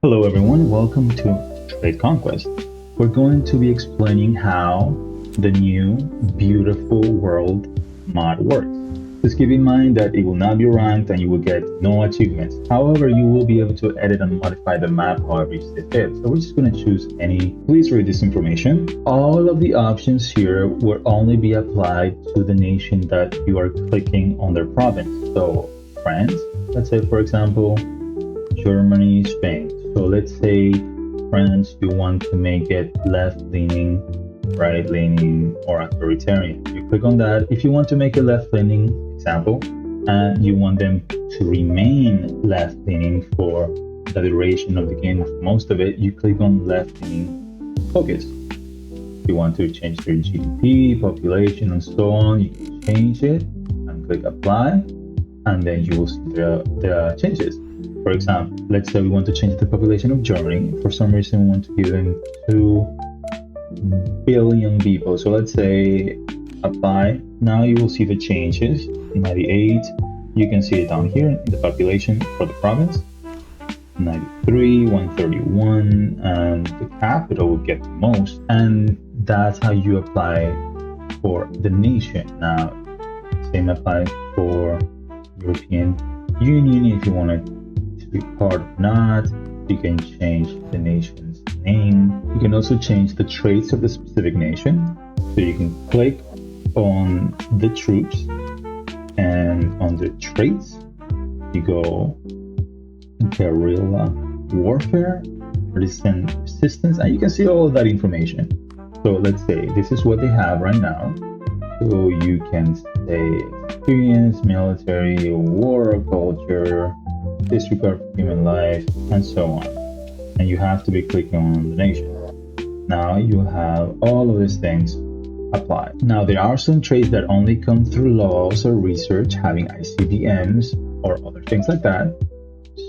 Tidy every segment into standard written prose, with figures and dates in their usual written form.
Hello everyone, welcome to Trade Conquest. We're going to be explaining how the new beautiful world mod works. Just keep in mind that it will not be ranked and you will get no achievements. However, you will be able to edit and modify the map however you see fit. So we're just going to choose any. Please read this information. All of the options here will only be applied to the nation that you are clicking on their province. So France, let's say for example, Germany, Spain. So let's say France, you want to make it left-leaning, right-leaning, or authoritarian. You click on that. If you want to make it left-leaning, example, and you want them to remain left-leaning for the duration of the game, of most of it, you click on left-leaning focus. If you want to change their GDP, population, and so on, you can change it and click apply, and then you will see the changes. For example, let's say we want to change the population of Germany. For some reason, we want to give them 2 billion people. So let's say apply. Now you will see the changes. 98, you can see it down here in the population for the province. 93, 131, and the capital will get the most. And that's how you apply for the nation. Now, same applies for European Union if you want to be part or not. You can change the nation's name. You can also change the traits of the specific nation. So you can click on the troops, and on the traits you go guerrilla warfare, resistance, and you can see all of that information. So let's say this is what they have right now. So you can say experience, military, war, culture, disregard for human life, and so on. And you have to be clicking on the nation. Now you have all of these things applied. Now there are some traits that only come through laws or research, having ICBMs or other things like that.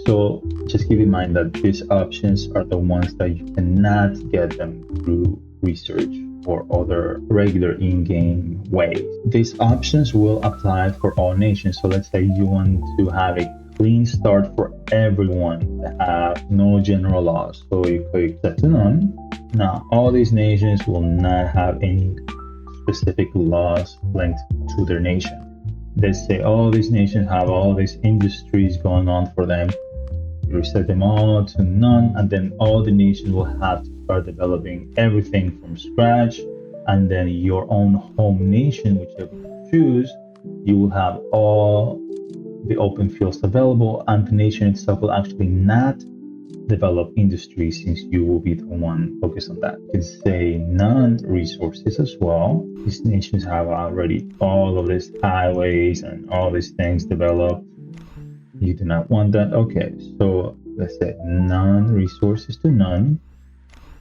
So just keep in mind that these options are the ones that you cannot get them through research or other regular in-game ways. These options will apply for all nations. So let's say you want to have a clean start for everyone that have no general laws. So you click set to none. Now all these nations will not have any specific laws linked to their nation. They say all these nations have all these industries going on for them. You reset them all to none, and then all the nations will have to start developing everything from scratch. And then your own home nation, whichever you choose, you will have all the open fields available, and the nation itself will actually not develop industry since you will be the one focused on that. You can say non-resources as well. These nations have already all of these highways and all these things developed. You do not want that. Okay, so let's say non-resources to none,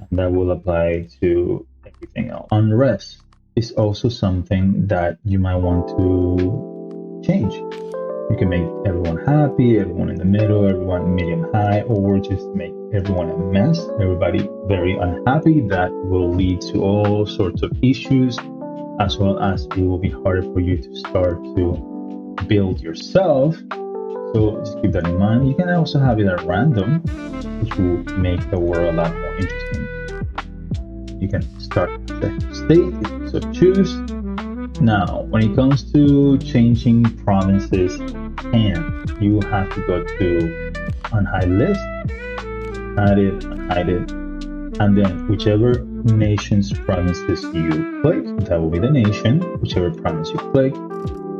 and that will apply to everything else. Unrest is also something that you might want to change. You can make everyone happy, everyone in the middle, everyone medium high, or just make everyone a mess, everybody very unhappy. That will lead to all sorts of issues, as well as it will be harder for you to start to build yourself. So just keep that in mind. You can also have it at random, which will make the world a lot more interesting. You can start the state, so choose. Now, when it comes to changing provinces, and you have to go to unhide list, add it, unhide it, and then whichever nation's provinces you click, that will be the nation, whichever province you click,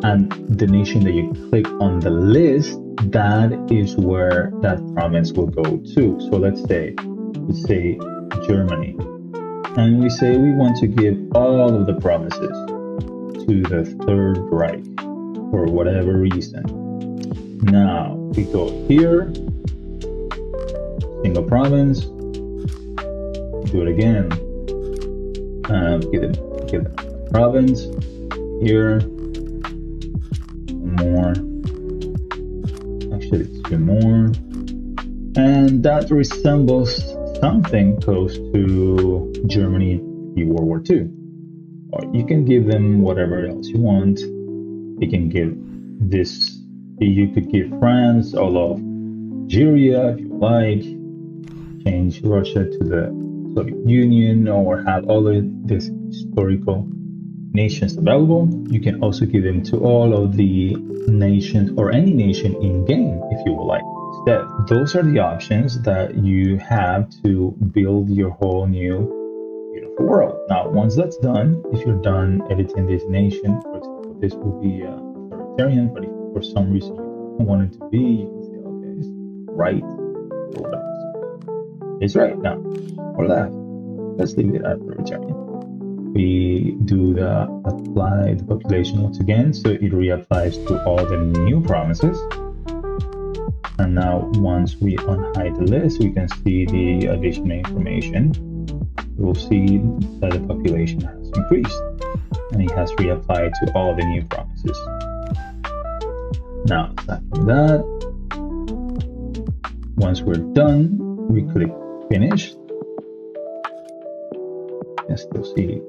and the nation that you click on the list, that is where that province will go to. So let's say Germany, and we say we want to give all of the provinces to the Third Reich for whatever reason. Now we go here, single province, do it again, give it a province here, more, actually it's 2 more, and that resembles something close to Germany in World War II. Or you can give them whatever else you want. You can give this, you could give France all of Algeria if you like, change Russia to the Soviet Union or have all of these historical nations available. You can also give them to all of the nations or any nation in game if you would like. Instead, those are the options that you have to build your whole new beautiful world. Now, once that's done, if you're done editing this nation, for example, this will be authoritarian, but if for some reason you don't want it to be, you can say, okay, it's right or whatever. It's right now or left. Let's leave it at authoritarian. We do the apply the population once again, so it reapplies to all the new provinces. And now once we unhide the list, we can see the additional information. We'll see that the population has increased and it has reapplied to all the new provinces. Now, aside from that, once we're done, we click finish. You can still see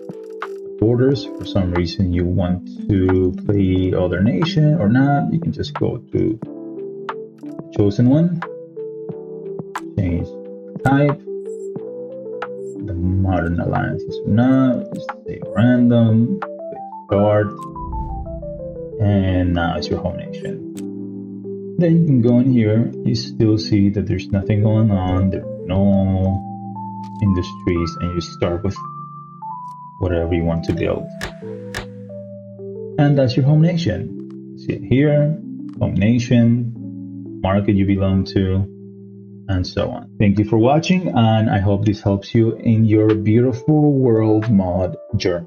borders. For some reason you want to play other nation or not, you can just go to the chosen one, change type, the modern alliances or not, just say random, click start, and now it's your home nation. Then you can go in here, you still see that there's nothing going on, there are no industries, and you start with whatever you want to build. And that's your home nation. See it here, home nation, market you belong to, and so on. Thank you for watching, and I hope this helps you in your beautiful world mod journey.